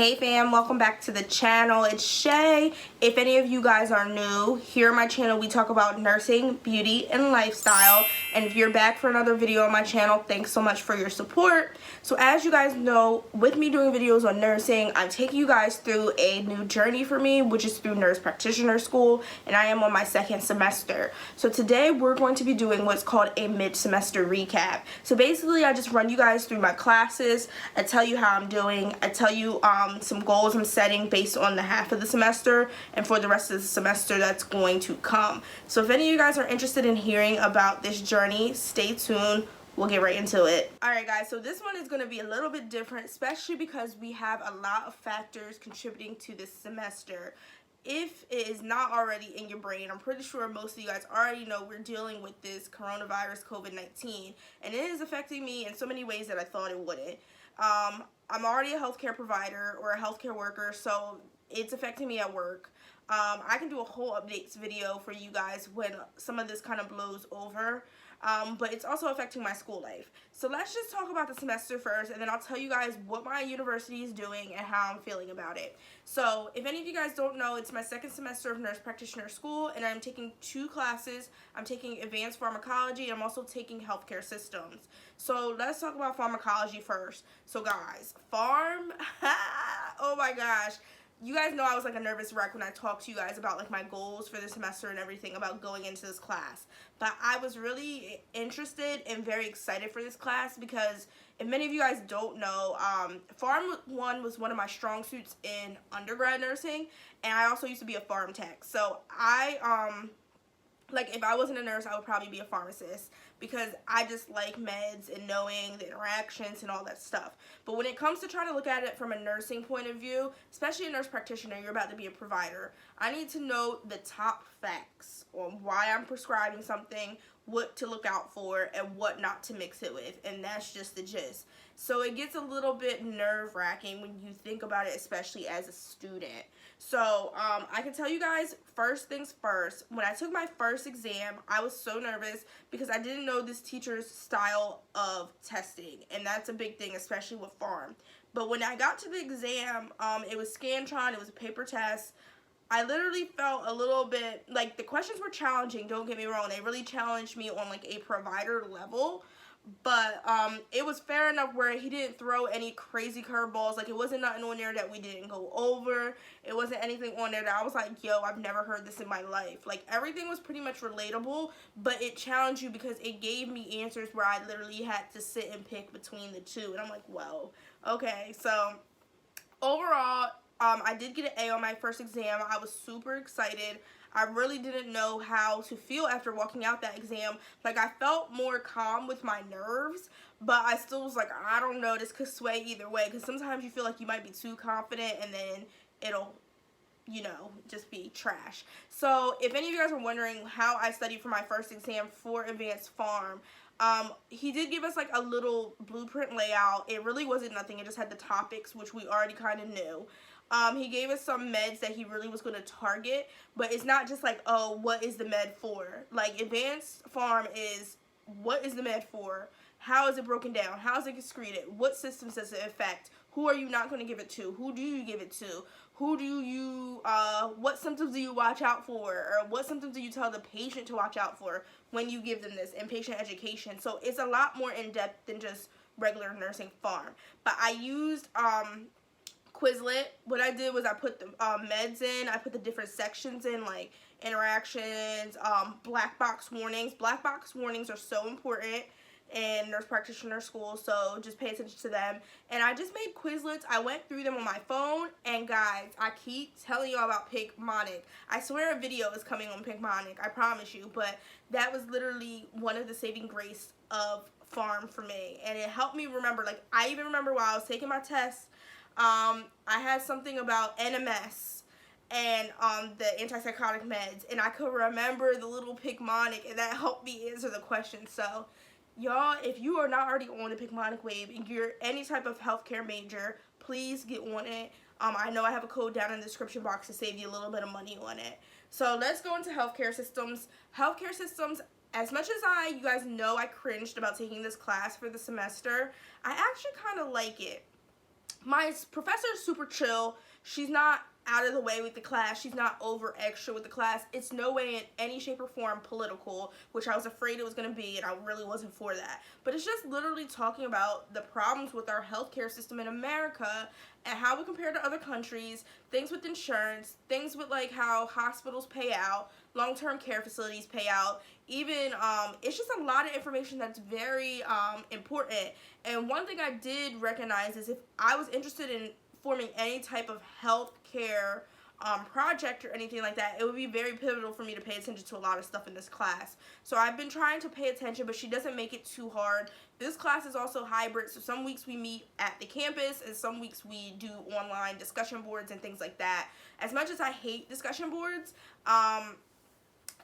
Hey fam, welcome back to the channel. It's Shay. If any of you guys are new, here on my channel we talk about nursing, beauty, and lifestyle. And if you're back for another video on my channel, thanks so much for your support. So as you guys know, with me doing videos on nursing, I'm taking you guys through a new journey for me, which is through nurse practitioner school, and I am on my second semester. So today we're going to be doing what's called a mid-semester recap. So basically I just run you guys through my classes, I tell you how I'm doing, I tell you some goals I'm setting based on the half of the semester and for the rest of the semester that's going to come. So if any of you guys are interested in hearing about this journey, stay tuned. We'll get right into it. Alright guys, so this one is going to be a little bit different, especially because we have a lot of factors contributing to this semester. If it is not already in your brain, I'm pretty sure most of you guys already know we're dealing with this coronavirus COVID-19, and it is affecting me in so many ways that I thought it wouldn't. I'm already a healthcare provider or a healthcare worker, so it's affecting me at work. I can do a whole updates video for you guys when some of this kind of blows over, but it's also affecting my school life. So let's just talk about the semester first, and then I'll tell you guys what my university is doing and how I'm feeling about it. So if any of you guys don't know, it's my second semester of nurse practitioner school, and I'm taking two classes. I'm taking advanced pharmacology, and I'm also taking healthcare systems. So let's talk about pharmacology first. So guys, oh my gosh. You guys know I was like a nervous wreck when I talked to you guys about like my goals for the semester and everything about going into this class. But I was really interested and very excited for this class because if many of you guys don't know, Pharm 1 was one of my strong suits in undergrad nursing, and I also used to be a pharm tech. So like if I wasn't a nurse, I would probably be a pharmacist because I just like meds and knowing the interactions and all that stuff. But when it comes to trying to look at it from a nursing point of view, especially a nurse practitioner, you're about to be a provider, I need to know the top facts on why I'm prescribing something, what to look out for, and what not to mix it with, and that's just the gist. So it gets a little bit nerve-wracking when you think about it, especially as a student. So I can tell you guys, first things first, when I took my first exam, I was so nervous because I didn't know this teacher's style of testing, and that's a big thing, especially with pharm. But when I got to the exam, it was Scantron, it was a paper test. I literally felt a little bit, like, the questions were challenging, don't get me wrong, they really challenged me on like a provider level, but it was fair enough where he didn't throw any crazy curveballs. Like, it wasn't nothing on there that we didn't go over, it wasn't anything on there that I was like, yo, I've never heard this in my life. Like, everything was pretty much relatable, but it challenged you because it gave me answers where I literally had to sit and pick between the two, and I'm like, whoa, okay. So overall, I did get an A on my first exam. I was super excited. I really didn't know how to feel after walking out that exam. Like, I felt more calm with my nerves, but I still was like, I don't know, this could sway either way, because sometimes you feel like you might be too confident and then it'll, you know, just be trash. So if any of you guys were wondering how I studied for my first exam for advanced pharm, he did give us like a little blueprint layout. It really wasn't nothing, it just had the topics, which we already kind of knew. He gave us some meds that he really was going to target, but it's not just like, oh, what is the med for? Like, advanced pharm is, what is the med for? How is it broken down? How is it excreted? What systems does it affect? Who are you not going to give it to? Who do you give it to? Who do you, what symptoms do you watch out for? Or what symptoms do you tell the patient to watch out for when you give them this? And patient education. So it's a lot more in-depth than just regular nursing pharm. But I used, Quizlet. What I did was I put the meds in, I put the different sections in, like interactions, black box warnings. Black box warnings are so important in nurse practitioner school, so just pay attention to them. And I just made Quizlets. I went through them on my phone, and guys, I keep telling y'all about Picmonic. I swear a video is coming on Picmonic, I promise you, but that was literally one of the saving grace of pharm for me, and it helped me remember. Like, I even remember while I was taking my test, I had something about NMS and the antipsychotic meds, and I could remember the little Picmonic, and that helped me answer the question. So y'all, if you are not already on the Picmonic wave and you're any type of healthcare major, please get on it. I know I have a code down in the description box to save you a little bit of money on it. So let's go into healthcare systems. Healthcare systems, as much as you guys know I cringed about taking this class for the semester, I actually kind of like it. My professor's super chill. She's not out of the way with the class. She's not over extra with the class. It's no way in any shape or form political, which I was afraid it was going to be, and I really wasn't for that. But it's just literally talking about the problems with our healthcare system in America and how we compare to other countries, things with insurance, things with like how hospitals pay out, long-term care facilities pay out, even it's just a lot of information that's very important. And one thing I did recognize is if I was interested in forming any type of healthcare project or anything like that, it would be very pivotal for me to pay attention to a lot of stuff in this class. So I've been trying to pay attention, but she doesn't make it too hard. This class is also hybrid, so some weeks we meet at the campus and some weeks we do online discussion boards and things like that. As much as I hate discussion boards,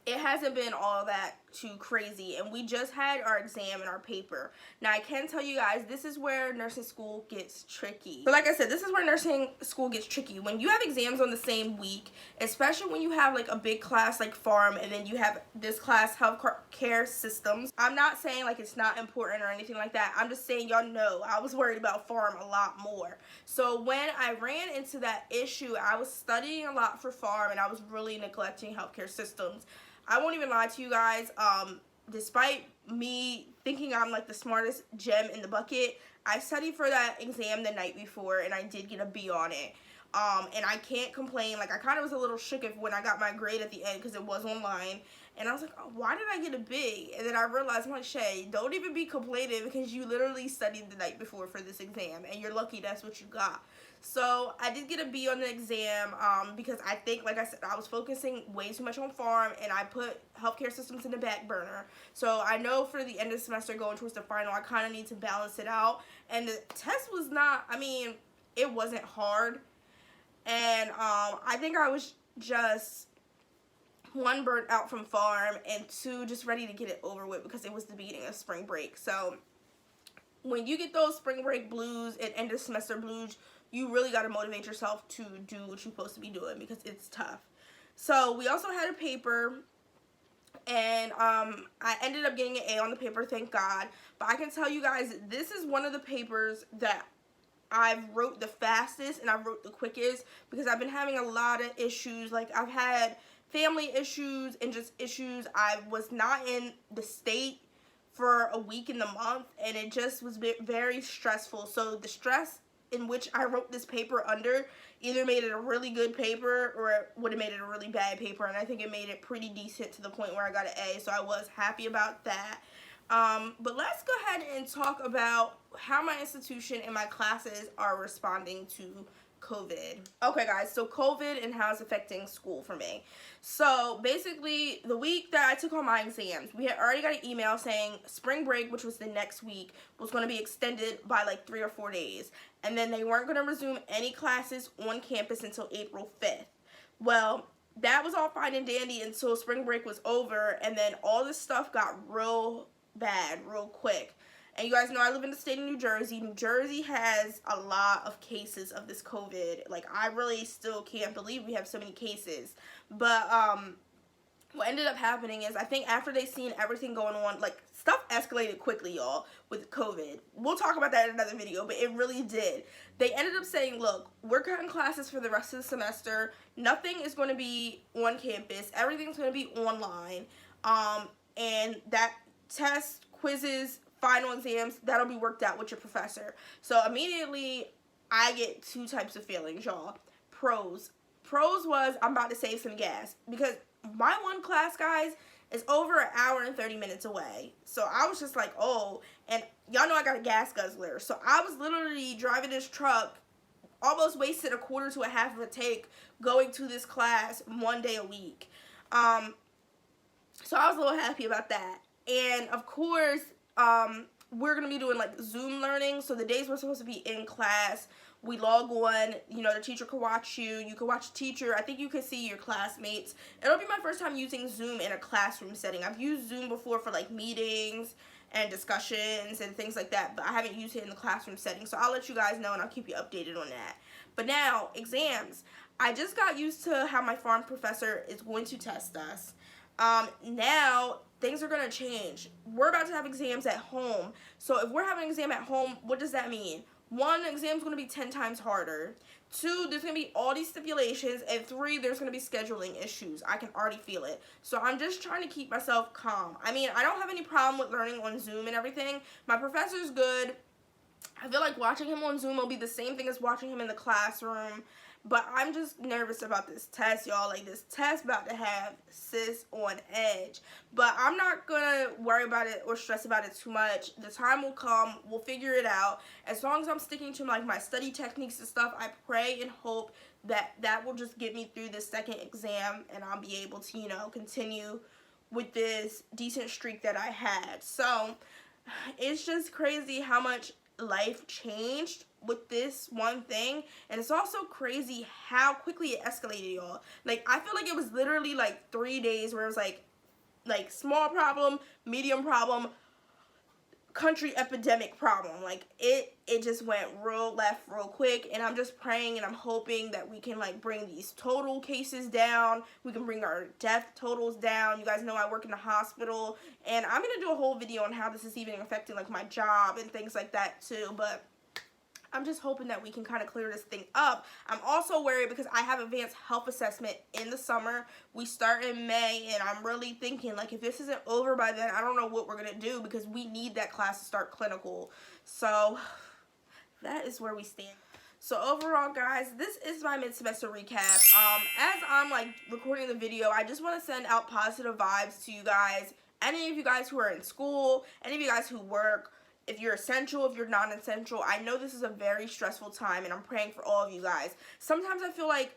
it hasn't been all that too crazy, and we just had our exam and our paper. Now, I can tell you guys, this is where nursing school gets tricky. But like I said, this is where nursing school gets tricky. When you have exams on the same week, especially when you have like a big class like pharm, and then you have this class, health care systems. I'm not saying like it's not important or anything like that. I'm just saying, y'all know, I was worried about pharm a lot more. So when I ran into that issue, I was studying a lot for pharm, and I was really neglecting healthcare systems. I won't even lie to you guys, despite me thinking I'm like the smartest gem in the bucket, I studied for that exam the night before and I did get a B on it. And I can't complain. Like, I kind of was a little shook when I got my grade at the end because it was online. And I was like, oh, why did I get a B? And then I realized, I'm like, Shay, don't even be complaining because you literally studied the night before for this exam and you're lucky that's what you got. So I did get a B on the exam because I think, like I said, I was focusing way too much on pharm and I put healthcare systems in the back burner. So I know for the end of the semester going towards the final, I kind of need to balance it out. And the test was not, I mean, it wasn't hard. And I think I was just, one, burnt out from pharm, and two, just ready to get it over with because it was the beginning of spring break. So when you get those spring break blues and end of semester blues, you really got to motivate yourself to do what you're supposed to be doing because it's tough. So we also had a paper, and I ended up getting an A on the paper, thank God. But I can tell you guys, this is one of the papers that I've wrote the fastest and I wrote the quickest because I've been having a lot of issues. Like, I've had family issues and just issues. I was not in the state for a week in the month, and it just was very stressful. So the stress in which I wrote this paper under either made it a really good paper or it would have made it a really bad paper, and I think it made it pretty decent to the point where I got an A, so I was happy about that. But let's go ahead and talk about how my institution and my classes are responding to COVID. Okay guys, so COVID and how it's affecting school for me. So basically, the week that I took all my exams, we had already got an email saying spring break, which was the next week, was going to be extended by like 3 or 4 days. And then they weren't going to resume any classes on campus until April 5th. Well, that was all fine and dandy until spring break was over, and then all this stuff got real bad real quick. And you guys know I live in the state of New Jersey. New Jersey has a lot of cases of this COVID. Like, I really still can't believe we have so many cases. But what ended up happening is, I think after they seen everything going on, like, stuff escalated quickly, y'all, with COVID. We'll talk about that in another video, but it really did. They ended up saying, look, we're cutting classes for the rest of the semester. Nothing is going to be on campus. Everything's going to be online. And that tests, quizzes, final exams, that'll be worked out with your professor. So immediately, I get two types of feelings, y'all. Pros was, I'm about to save some gas. Because my one class, guys, is over an hour and 30 minutes away. So I was just like, oh, and y'all know I got a gas guzzler. So I was literally driving this truck, almost wasted a quarter to a half of a tank going to this class 1 day a week. So I was a little happy about that. And of course, we're going to be doing like Zoom learning. So the days we're supposed to be in class, we log on, you know, the teacher can watch you. You can watch the teacher. I think you can see your classmates. It'll be my first time using Zoom in a classroom setting. I've used Zoom before for like meetings and discussions and things like that, but I haven't used it in the classroom setting. So I'll let you guys know and I'll keep you updated on that. But now, exams. I just got used to how my pharm professor is going to test us. Now, things are going to change. We're about to have exams at home. So if we're having an exam at home, what does that mean? 1, the exam's going to be 10 times harder. 2, there's going to be all these stipulations. And 3, there's going to be scheduling issues. I can already feel it. So I'm just trying to keep myself calm. I mean, I don't have any problem with learning on Zoom and everything. My professor's good. I feel like watching him on Zoom will be the same thing as watching him in the classroom. But I'm just nervous about this test, y'all. Like, this test about to have sis on edge. But I'm not going to worry about it or stress about it too much. The time will come. We'll figure it out. As long as I'm sticking to, like, my study techniques and stuff, I pray and hope that that will just get me through this second exam. And I'll be able to, you know, continue with this decent streak that I had. So, it's just crazy how much life changed with this one thing, and it's also crazy how quickly it escalated, y'all. Like, I feel like it was literally like 3 days where it was like small problem, medium problem, country epidemic problem. Like, it just went real left real quick, and I'm just praying and I'm hoping that we can, like, bring these total cases down. We can bring our death totals down. You guys know I work in the hospital, and I'm gonna do a whole video on how this is even affecting, like, my job and things like that too. But I'm just hoping that we can kind of clear this thing up. I'm also worried because I have advanced health assessment in the summer. We start in May, and I'm really thinking, like, if this isn't over by then, I don't know what we're going to do, because we need that class to start clinical. So that is where we stand. So overall, guys, this is my mid-semester recap. As I'm, like, recording the video, I just want to send out positive vibes to you guys. Any of you guys who are in school, any of you guys who work, if you're essential, if you're non-essential, I know this is a very stressful time, and I'm praying for all of you guys. Sometimes I feel like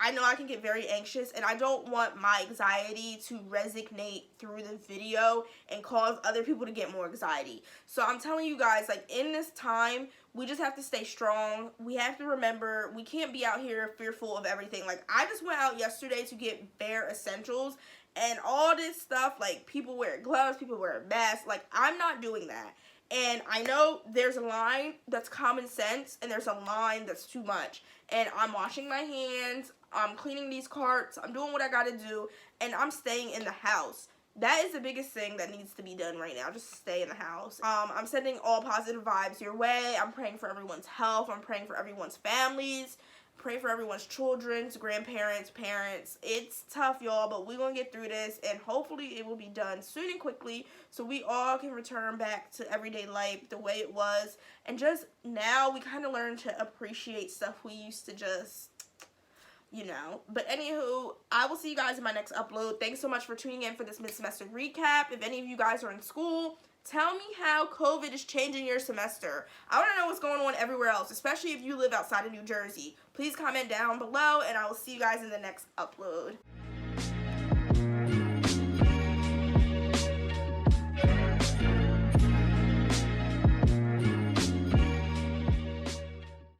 I know I can get very anxious, and I don't want my anxiety to resonate through the video and cause other people to get more anxiety. So I'm telling you guys, like, in this time, we just have to stay strong. We have to remember, we can't be out here fearful of everything. Like, I just went out yesterday to get bare essentials, and all this stuff, like, people wear gloves, people wear masks. Like, I'm not doing that. And I know there's a line that's common sense, and there's a line that's too much. And I'm washing my hands, I'm cleaning these carts, I'm doing what I gotta do, and I'm staying in the house. That is the biggest thing that needs to be done right now. Just stay in the house. I'm sending all positive vibes your way. I'm praying for everyone's health. I'm praying for everyone's families. Pray for everyone's children's, grandparents, parents. It's tough, y'all, but we're going to get through this, and hopefully it will be done soon and quickly so we all can return back to everyday life the way it was. And just now we kind of learn to appreciate stuff we used to just, you know. But anywho, I will see you guys in my next upload. Thanks so much for tuning in for this mid-semester recap. If any of you guys are in school, tell me how COVID is changing your semester. I want to know what's going on everywhere else, especially if you live outside of New Jersey. Please comment down below, and I will see you guys in the next upload.